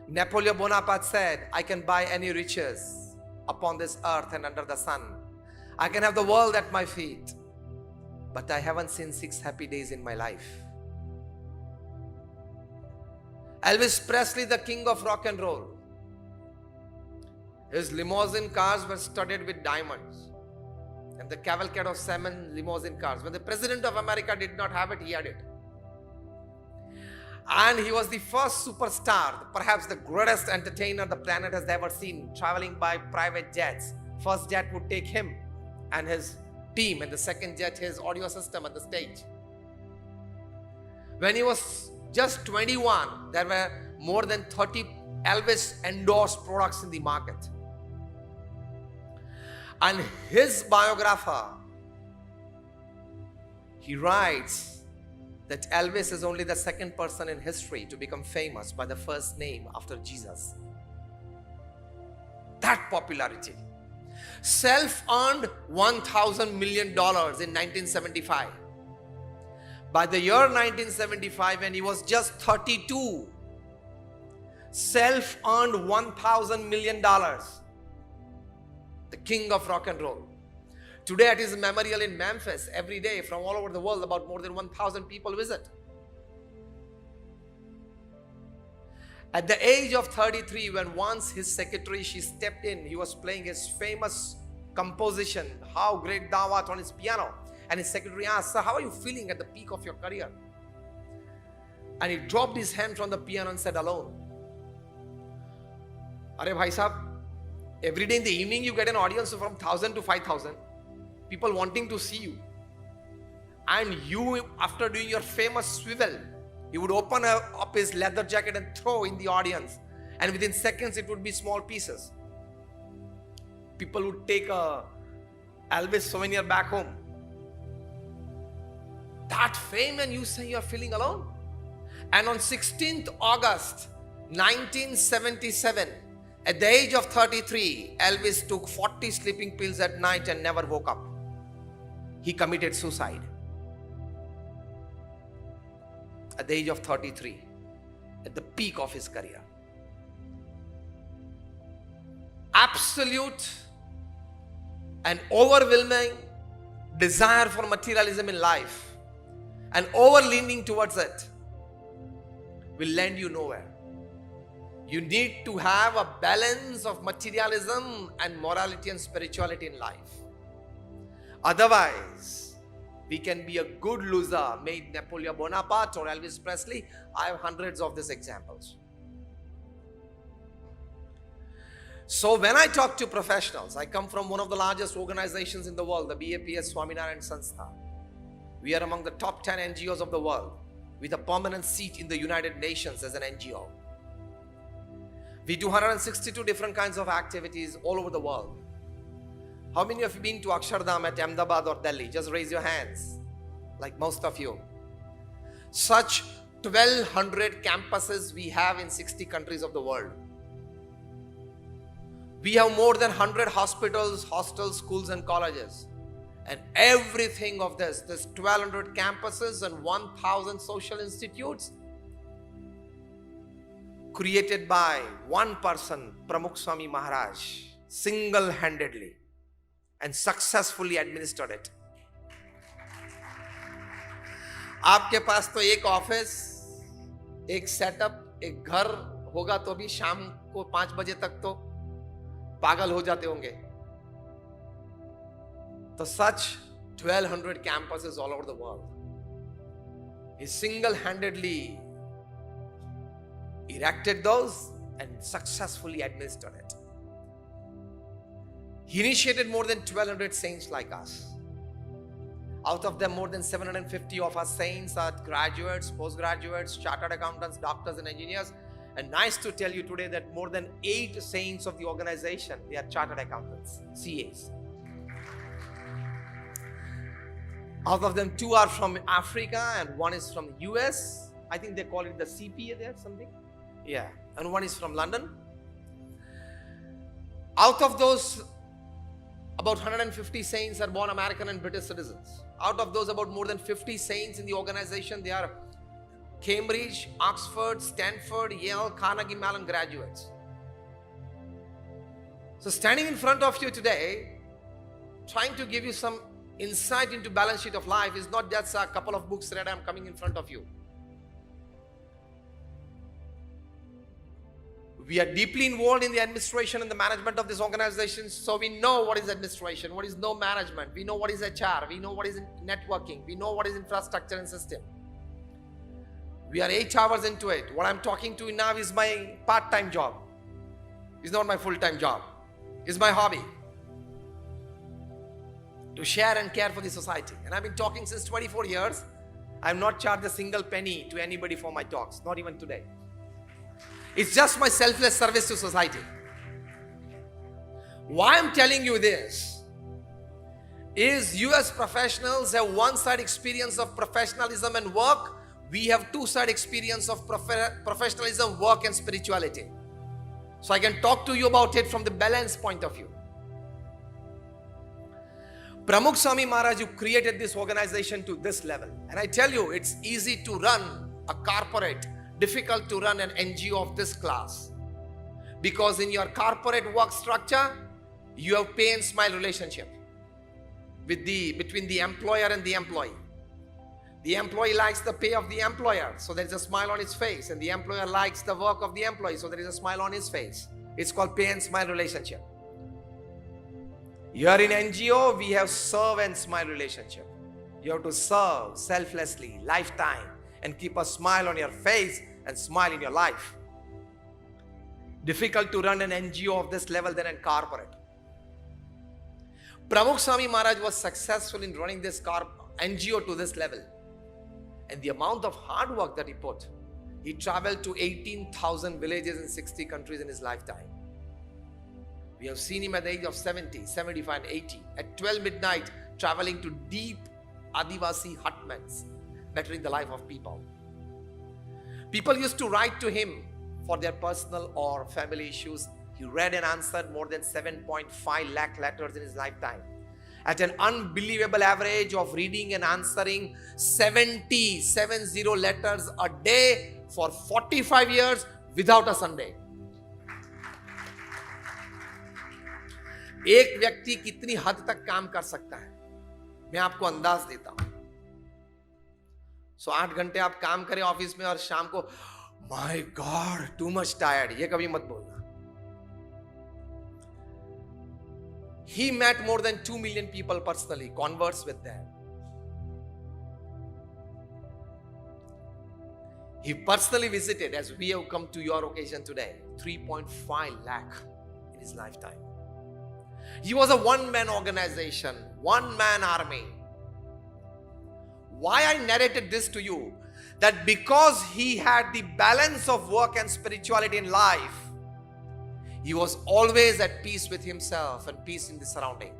Napoleon Bonaparte said, I can buy any riches upon this earth and under the sun. I can have the world at my feet, but I haven't seen 6 happy days in my life. Elvis Presley, the king of rock and roll, his limousine cars were studded with diamonds, and the cavalcade of 7 limousine cars. When the President of America did not have it, he had it. And he was the first superstar, perhaps the greatest entertainer the planet has ever seen, traveling by private jets. First jet would take him and his team, and the second jet his audio system at the stage. When he was just 21, there were more than 30 Elvis endorsed products in the market. And his biographer, he writes that Elvis is only the second person in history to become famous by the first name after Jesus. That popularity. Self-earned $1,000 million in 1975. By the year 1975, when he was just 32, self-earned $1,000 million. The king of rock and roll. Today at his memorial in Memphis, every day from all over the world, about more than 1,000 people visit. At the age of 33, when once his secretary, she stepped in, he was playing his famous composition, How Great Thou Art, on his piano. And his secretary asked, Sir, how are you feeling at the peak of your career? And he dropped his hand from the piano and said, Alone. Are bhai sahab, every day in the evening you get an audience from 1,000 to 5,000. People wanting to see you. And you, after doing your famous swivel, he would open up his leather jacket and throw in the audience. And within seconds, it would be small pieces. People would take a Elvis souvenir back home. That fame, and you say you're feeling alone. And on 16th August 1977, at the age of 33, Elvis took 40 sleeping pills at night and never woke up. He committed suicide. At the age of 33, at the peak of his career. Absolute and overwhelming desire for materialism in life and over-leaning towards it will land you nowhere. You need to have a balance of materialism and morality and spirituality in life. Otherwise, we can be a good loser, made Napoleon Bonaparte or Elvis Presley. I have hundreds of these examples. So when I talk to professionals, I come from one of the largest organizations in the world, the BAPS Swami Sanstha. We are among the top 10 NGOs of the world with a permanent seat in the United Nations as an NGO. We do 162 different kinds of activities all over the world. How many of you been to Akshardham at Ahmedabad or Delhi? Just raise your hands, like most of you. Such 1,200 campuses we have in 60 countries of the world. We have more than 100 hospitals, hostels, schools and colleges. And everything of this 1,200 campuses and 1,000 social institutes created by one person, Pramukh Swami Maharaj, single-handedly and successfully administered it. आपके पास तो एक office, एक setup, एक घर होगा तो भी शाम को 5 बजे तक तो पागल हो जाते होंगे. So such 1,200 campuses all over the world. He single-handedly erected those and successfully administered it. He initiated more than 1,200 saints like us. Out of them, more than 750 of our saints are graduates, postgraduates, chartered accountants, doctors and engineers. And nice to tell you today that more than 8 saints of the organization, they are chartered accountants, CAs. Out of them, 2 are from Africa and 1 is from the US. I think they call it the CPA there, something. Yeah, and 1 is from London. Out of those, about 150 saints are born American and British citizens. Out of those, about more than 50 saints in the organization, they are Cambridge, Oxford, Stanford, Yale, Carnegie Mellon graduates. So standing in front of you today, trying to give you some insight into balance sheet of life is not just a couple of books read. I'm coming in front of you. We are deeply involved in the administration and the management of this organization, so we know what is administration, what is no management, we know what is HR, we know what is networking, we know what is infrastructure and system. We are 8 hours into it. What I'm talking to you now is my part-time job. It's not my full-time job. It's my hobby. To share and care for the society. And I've been talking since 24 years. I've not charged a single penny to anybody for my talks, not even today. It's just my selfless service to society. Why I'm telling you this is US professionals have one-side experience of professionalism and work. We have two-side experience of professionalism, work and spirituality. So I can talk to you about it from the balance point of view. Pramukh Swami Maharaj, who created this organization to this level. And I tell you, it's easy to run a corporate, difficult to run an NGO of this class. Because in your corporate work structure, you have pay and smile relationship between the employer and the employee. The employee likes the pay of the employer, so there is a smile on his face. And the employer likes the work of the employee, so there is a smile on his face. It's called pay and smile relationship. Here in NGO, we have serve and smile relationship. You have to serve selflessly, lifetime, and keep a smile on your face and smile in your life. Difficult to run an NGO of this level than a corporate. Pramukh Swami Maharaj was successful in running this NGO to this level. And the amount of hard work that he put, he traveled to 18,000 villages in 60 countries in his lifetime. We have seen him at the age of 70, 75 and 80. At 12 midnight, traveling to deep Adivasi hutments, bettering the life of people. People used to write to him for their personal or family issues. He read and answered more than 7.5 lakh letters in his lifetime. At an unbelievable average of reading and answering 70 letters a day for 45 years without a Sunday. एक व्यक्ति कितनी हद तक काम कर सकता है, मैं आपको अंदाज देता हूं. 8 घंटे आप काम करें ऑफिस में और शाम को my God too much tired, ये कभी मत बोलना. He met more than 2 million people personally, conversed with them. He personally visited, as we have come to your occasion today, 3.5 lakh in his lifetime. He was a one-man organization, one-man army. Why I narrated this to you? That because he had the balance of work and spirituality in life, he was always at peace with himself and peace in the surrounding.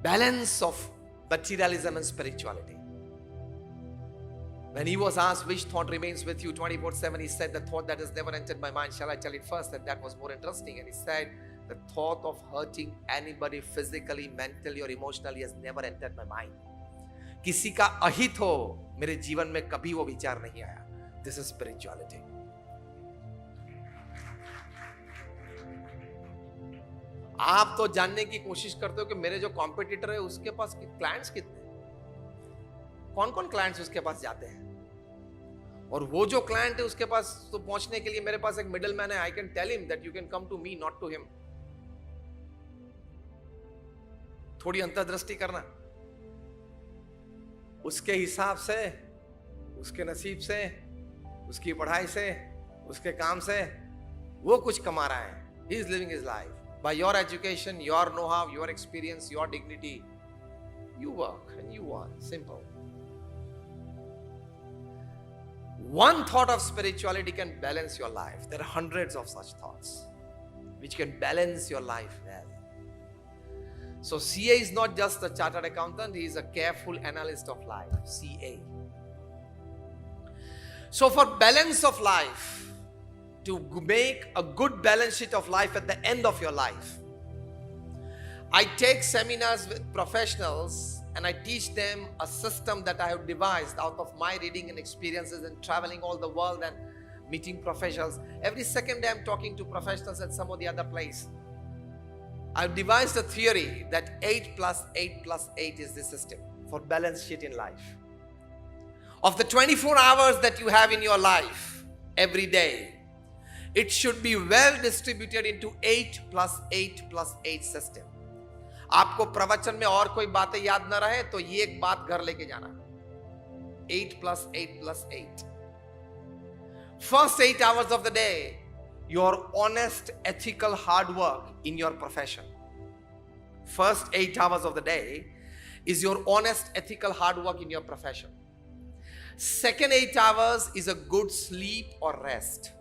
Balance of materialism and spirituality. When he was asked which thought remains with you 24/7, he said, the thought that has never entered my mind. Shall I tell it first? That was more interesting. And he said, the thought of hurting anybody physically, mentally or emotionally has never entered my mind. किसी का अहित हो मेरे जीवन में कभी वो विचार नहीं आया. This is spirituality. आप तो जानने की कोशिश करते हो कि मेरे जो कॉम्पिटिटर है उसके पास क्लाइंट्स कितने, कौन कौन क्लाइंट्स उसके पास जाते हैं, और वो जो क्लाइंट है उसके पास तो पहुंचने के लिए मेरे पास एक मिडल मैन है. I can tell him that you can come to me, not to him. थोड़ी अंतर्दृष्टि करना. उसके हिसाब से, उसके नसीब से, उसकी पढ़ाई से, उसके काम से वो कुछ कमा रहा है. He is living his life. By your education, your know-how, your experience, your dignity, you work and you earn. Simple. One thought of spirituality can balance your life. There are hundreds of such thoughts which can balance your life well. So CA is not just a chartered accountant, he is a careful analyst of life. CA. So for balance of life, to make a good balance sheet of life at the end of your life, I take seminars with professionals and I teach them a system that I have devised out of my reading and experiences and traveling all the world and meeting professionals. Every second day I'm talking to professionals at some or the other place. I've devised a theory that 8 plus 8 plus 8 is the system for balance sheet in life. Of the 24 hours that you have in your life every day, it should be well distributed into 8 plus 8 plus 8 system. आपको प्रवचन में और कोई बातें याद न रहे तो ये एक बात घर लेके जाना. 8 plus 8 plus 8. First 8 hours of the day, your honest, ethical hard work in your profession. First 8 hours of the day is your honest, ethical hard work in your profession. Second 8 hours is a good sleep or rest.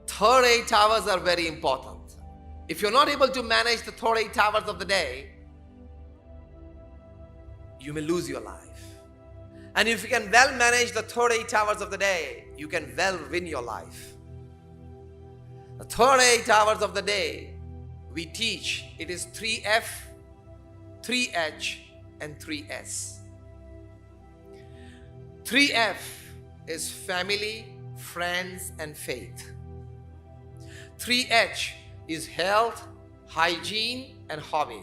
Third 8 hours are very important. If you're not able to manage the third 8 hours of the day, you may lose your life. And if you can well manage the third 8 hours of the day, you can well win your life. The third 8 hours of the day, we teach, it is 3F, 3H, and 3S. 3F is family, friends, and faith. 3H is health, hygiene, and hobby.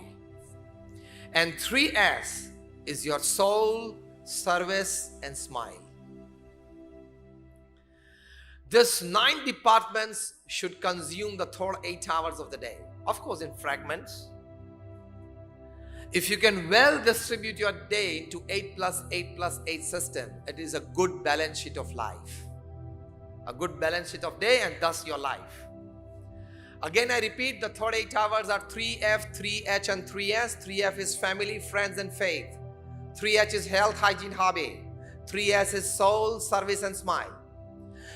And 3S is your soul, service, and smile. These 9 departments should consume the third 8 hours of the day. Of course, in fragments. If you can well distribute your day into 8 plus 8 plus 8 system, it is a good balance sheet of life. A good balance sheet of day and thus your life. Again, I repeat, the third 8 hours are 3F, 3H, and 3S. 3F is family, friends, and faith. 3H is health, hygiene, hobby. 3S is soul, service, and smile.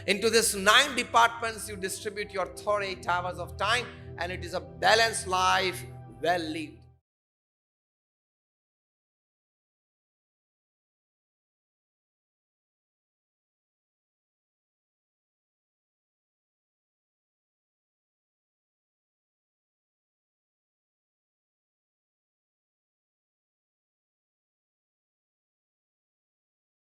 Into these 9 departments, you distribute your third 8 hours of time, and it is a balanced life, well lived.